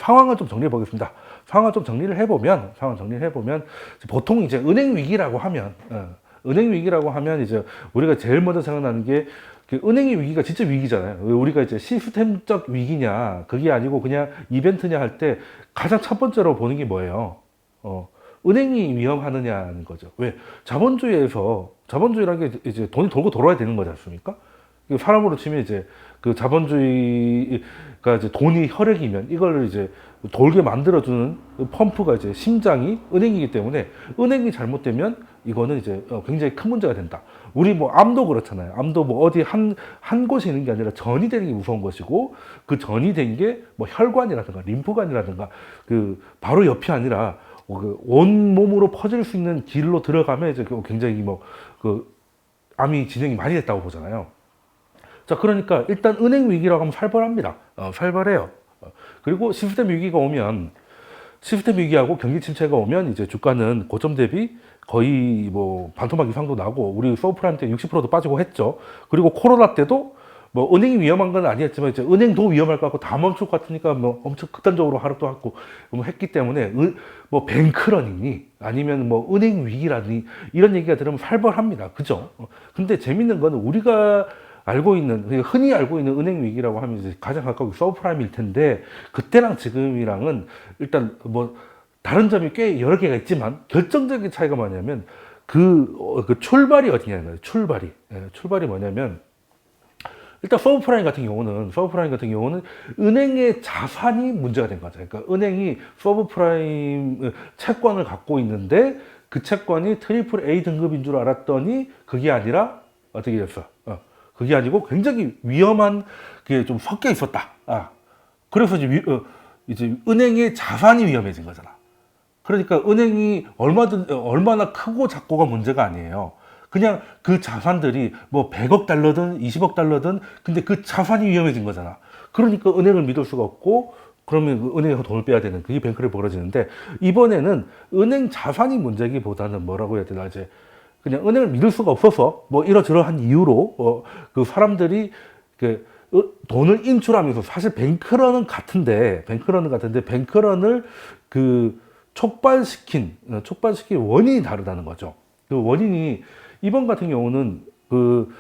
상황을 좀 정리해 보겠습니다. 상황을 좀 정리를 해보면, 보통 이제 은행 위기라고 하면, 은행 위기라고 하면 이제 우리가 제일 먼저 생각나는 게 그 은행의 위기가 진짜 위기잖아요. 우리가 이제 시스템적 위기냐, 그게 아니고 그냥 이벤트냐 할 때 가장 첫 번째로 보는 게 뭐예요? 은행이 위험하느냐는 거죠. 왜? 자본주의라는 게 이제 돈이 돌고 돌아야 되는 거지 않습니까? 사람으로 치면 이제 그 자본주의가 이제 돈이 혈액이면 이걸 이제 돌게 만들어주는 펌프가 이제 심장이 은행이기 때문에 은행이 잘못되면 이거는 이제 굉장히 큰 문제가 된다. 우리 뭐 암도 그렇잖아요. 암도 뭐 어디 한 곳에 있는 게 아니라 전이 되는 게 무서운 것이고 그 전이 된 게 뭐 혈관이라든가 림프관이라든가 그 바로 옆이 아니라 온 몸으로 퍼질 수 있는 길로 들어가면 이제 굉장히 뭐 그 암이 진행이 많이 됐다고 보잖아요. 자, 그러니까 일단 은행 위기라고 하면 살벌합니다. 살벌해요. 그리고 시스템 위기하고 경기 침체가 오면 이제 주가는 고점 대비 거의 뭐 반토막 이상도 나고 우리 서브프라임 때 60%도 빠지고 했죠. 그리고 코로나 때도 뭐 은행이 위험한 건 아니었지만 이제 은행도 위험할 것 같고 다 멈출 것 같으니까 뭐 엄청 극단적으로 하락도 하고 뭐 했기 때문에 뭐 뱅크런이니 아니면 뭐 은행 위기라니 이런 얘기가 들으면 살벌합니다. 그죠? 근데 재밌는 거는 우리가 흔히 알고 있는 은행 위기라고 하면 이제 가장 가까운 서브프라임일 텐데, 그때랑 지금이랑은 일단 뭐 다른 점이 꽤 여러 개가 있지만 결정적인 차이가 뭐냐면 그 출발이 어디냐는 거예요. 출발이 뭐냐면 일단 서브프라임 같은 경우는 은행의 자산이 문제가 된 거죠. 그러니까 은행이 서브프라임 채권을 갖고 있는데 그 채권이 트리플 A 등급인 줄 알았더니 그게 아니라 어떻게 됐어? 그게 아니고 굉장히 위험한 게 좀 섞여 있었다. 그래서 이제 은행의 자산이 위험해진 거잖아. 그러니까 은행이 얼마나 크고 작고가 문제가 아니에요. 그냥 그 자산들이 뭐 100억 달러든 20억 달러든 근데 그 자산이 위험해진 거잖아. 그러니까 은행을 믿을 수가 없고 그러면 그 은행에서 돈을 빼야 되는 그게 뱅크를 벌어지는데, 이번에는 은행 자산이 문제기보다는 뭐라고 해야 되나, 이제 그냥 은행을 믿을 수가 없어서 뭐 이러저러한 이유로 그 사람들이 그 돈을 인출하면서 사실 뱅크런은 같은데 뱅크런을 그 촉발시킨 원인이 다르다는 거죠. 그 원인이 이번 같은 경우는 그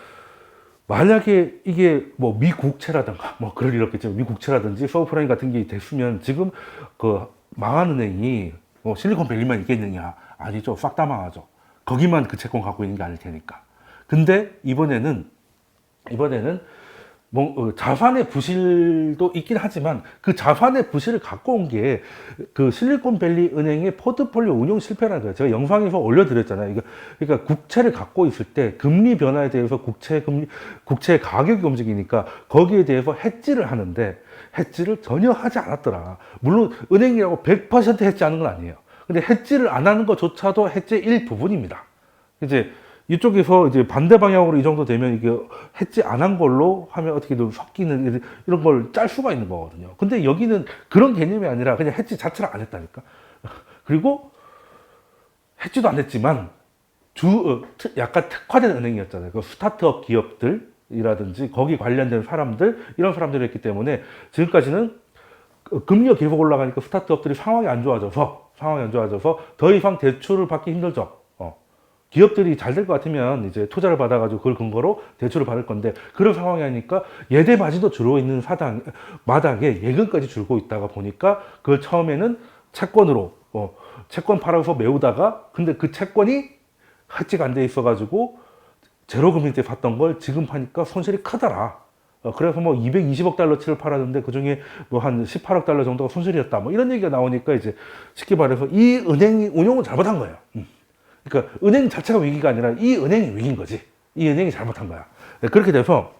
만약에 이게 뭐 미국채라든가 뭐 그럴 일 없겠지만 미국채라든지 서브프라임 같은 게 됐으면 지금 그 망한 은행이 뭐 실리콘밸리만 있겠느냐? 아니죠. 싹 다 망하죠. 거기만 그 채권 갖고 있는 게 아닐 테니까. 근데 이번에는 뭐 자산의 부실도 있긴 하지만 그 자산의 부실을 갖고 온 게 그 실리콘밸리 은행의 포트폴리오 운용 실패라는 거예요. 제가 영상에서 올려드렸잖아요. 그러니까 국채를 갖고 있을 때 금리 변화에 대해서 국채 가격이 움직이니까 거기에 대해서 해지를 하는데 해지를 전혀 하지 않았더라. 물론 은행이라고 100% 해지하는 건 아니에요. 근데 해지를 안 하는 것조차도 해지의 일부분입니다. 이제 이쪽에서 이제 반대 방향으로 이 정도 되면 이게 해지 안 한 걸로 하면 어떻게든 섞이는 이런 걸 짤 수가 있는 거거든요. 근데 여기는 그런 개념이 아니라 그냥 해지 자체를 안 했다니까. 그리고 해지도 안 했지만 약간 특화된 은행이었잖아요. 그 스타트업 기업들이라든지 거기 관련된 사람들, 이런 사람들이 있기 때문에 지금까지는 금리가 계속 올라가니까 스타트업들이 상황이 안 좋아져서 더 이상 대출을 받기 힘들죠. 기업들이 잘 될 것 같으면 이제 투자를 받아가지고 그걸 근거로 대출을 받을 건데 그런 상황이 아니니까 예대 마진도 줄어 있는 마당에 예금까지 줄고 있다가 보니까 그걸 처음에는 채권으로 채권 팔아서 메우다가 근데 그 채권이 해지가 안 돼 있어가지고 제로금리 때 샀던 걸 지금 파니까 손실이 크더라. 그래서 뭐 220억 달러치를 팔았는데 그 중에 뭐 한 18억 달러 정도가 손실이었다. 뭐 이런 얘기가 나오니까 이제 쉽게 말해서 이 은행이 운용을 잘못한 거예요. 그러니까 은행 자체가 위기가 아니라 이 은행이 위기인 거지. 이 은행이 잘못한 거야. 그렇게 돼서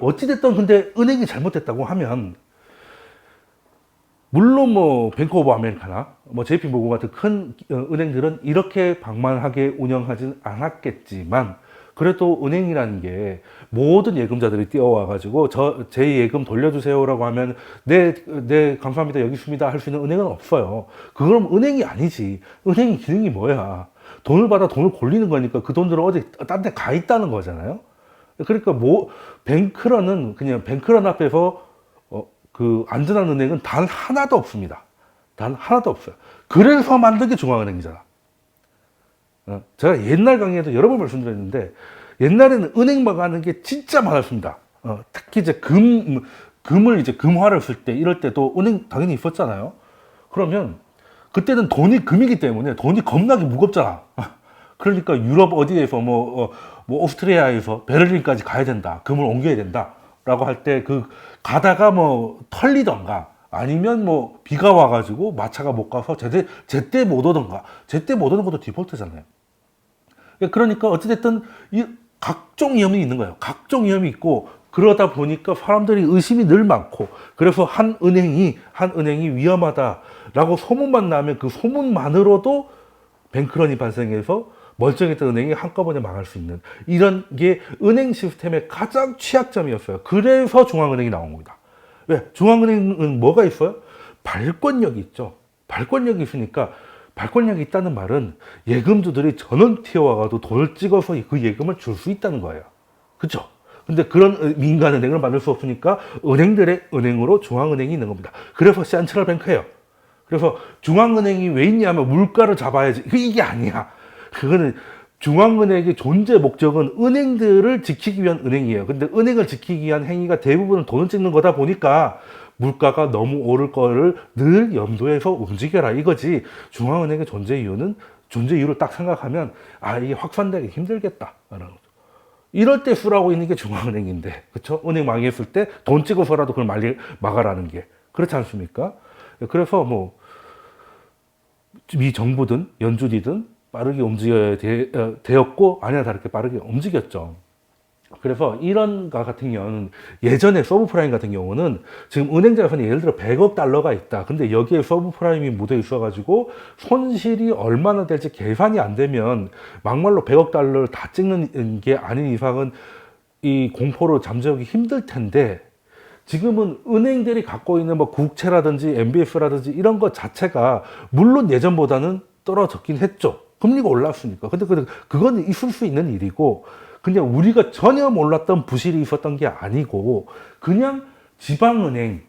어찌됐든 근데 은행이 잘못됐다고 하면 물론 뭐 뱅크 오브 아메리카나 뭐 JP 모건 같은 큰 은행들은 이렇게 방만하게 운영하진 않았겠지만 그래도 은행이라는 게 모든 예금자들이 뛰어와가지고 제 예금 돌려주세요라고 하면 네 감사합니다 여기 있습니다 할 수 있는 은행은 없어요. 그럼 은행이 아니지. 은행의 기능이 뭐야? 돈을 받아 돈을 굴리는 거니까 그 돈들은 어디 딴 데 가 있다는 거잖아요. 그러니까 뱅크런은 그냥 뱅크런 앞에서 그 안전한 은행은 단 하나도 없습니다. 단 하나도 없어요. 그래서 만든 게 중앙은행이잖아. 제가 옛날 강의에도 여러 번 말씀드렸는데 옛날에는 은행 망하는 게 진짜 많았습니다. 특히 이제 금을 이제 금화를 쓸 때 이럴 때도 은행 당연히 있었잖아요. 그러면 그때는 돈이 금이기 때문에 돈이 겁나게 무겁잖아. 그러니까 유럽 어디에서 뭐 오스트리아에서 베를린까지 가야 된다. 금을 옮겨야 된다. 라고 할 때 그 가다가 뭐 털리던가 아니면 뭐 비가 와가지고 마차가 못 가서 제때 못 오던가 제때 못 오는 것도 디폴트잖아요. 그러니까 어찌됐든 이 각종 위험이 있는 거예요. 각종 위험이 있고 그러다 보니까 사람들이 의심이 늘 많고 그래서 한 은행이 위험하다라고 소문만 나면 그 소문만으로도 뱅크런이 발생해서 멀쩡했던 은행이 한꺼번에 망할 수 있는 이런 게 은행 시스템의 가장 취약점이었어요. 그래서 중앙은행이 나온 겁니다. 왜? 중앙은행은 뭐가 있어요? 발권력이 있죠. 발권력이 있으니까 발권력이 있다는 말은 예금주들이 전원 튀어와가도 돈을 찍어서 그 예금을 줄 수 있다는 거예요. 그렇죠? 근데 그런 민간은행을 만들 수 없으니까 은행들의 은행으로 중앙은행이 있는 겁니다. 그래서 센트럴 뱅크예요. 그래서 중앙은행이 왜 있냐면 물가를 잡아야지. 이게 아니야. 그거는 중앙은행의 존재 목적은 은행들을 지키기 위한 은행이에요. 근데 은행을 지키기 위한 행위가 대부분은 돈을 찍는 거다 보니까 물가가 너무 오를 거를 늘 염두에서 움직여라 이거지. 중앙은행의 존재 이유를 딱 생각하면 이게 확산되기 힘들겠다. 이럴 때 쓰라고 있는 게 중앙은행인데, 그렇죠? 은행 망했을 때 돈 찍어서라도 그걸 막아라는 게 그렇지 않습니까? 그래서 뭐 미 정부든 연준이든 빠르게 움직여야 되었고 아니나 다르게 빠르게 움직였죠. 그래서 이런 거 같은 경우는 예전에 서브프라임 같은 경우는 지금 은행 자산이 예를 들어 100억 달러가 있다. 근데 여기에 서브프라임이 묻어 있어가지고 손실이 얼마나 될지 계산이 안 되면 막말로 100억 달러를 다 찍는 게 아닌 이상은 이 공포를 잠재우기 힘들 텐데 지금은 은행들이 갖고 있는 뭐 국채라든지 MBS라든지 이런 것 자체가 물론 예전보다는 떨어졌긴 했죠. 금리가 올랐으니까. 근데 그건 있을 수 있는 일이고 그냥 우리가 전혀 몰랐던 부실이 있었던 게 아니고 그냥 지방은행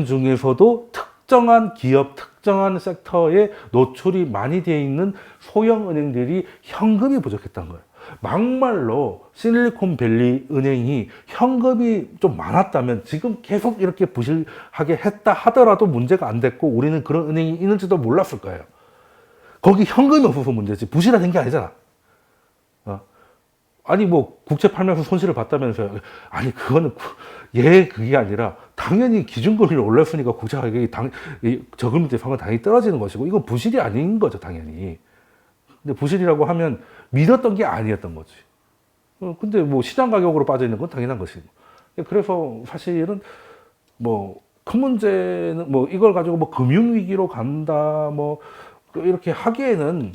중에서도 특정한 기업, 특정한 섹터에 노출이 많이 되어 있는 소형 은행들이 현금이 부족했던 거예요. 막말로 실리콘밸리 은행이 현금이 좀 많았다면 지금 계속 이렇게 부실하게 했다 하더라도 문제가 안 됐고 우리는 그런 은행이 있는지도 몰랐을 거예요. 거기 현금이 없어서 문제지 부실화된 게 아니잖아. 아니 뭐 국채 팔면서 손실을 봤다면서요. 아니 그거는 그게 아니라 당연히 기준금리를 올렸으니까 국채 가격이 저금리 대상은 당연히 떨어지는 것이고 이건 부실이 아닌 거죠 당연히. 근데 부실이라고 하면 믿었던 게 아니었던 거지. 근데 뭐 시장 가격으로 빠져 있는 건 당연한 것이고. 그래서 사실은 뭐 큰 문제는 뭐 이걸 가지고 뭐 금융위기로 간다 뭐 이렇게 하기에는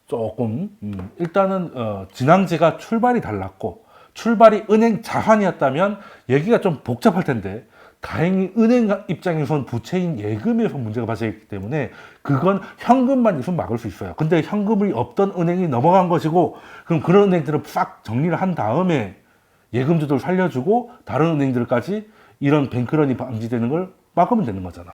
조금 일단은 진앙지가 출발이 달랐고 출발이 은행 자산이었다면 얘기가 좀 복잡할 텐데 다행히 은행 입장에선 부채인 예금에서 문제가 발생했기 때문에 그건 현금만 있으면 막을 수 있어요. 근데 현금이 없던 은행이 넘어간 것이고 그럼 그런 은행들을 싹 정리를 한 다음에 예금주들 살려주고 다른 은행들까지 이런 뱅크런이 방지되는 걸 막으면 되는 거잖아.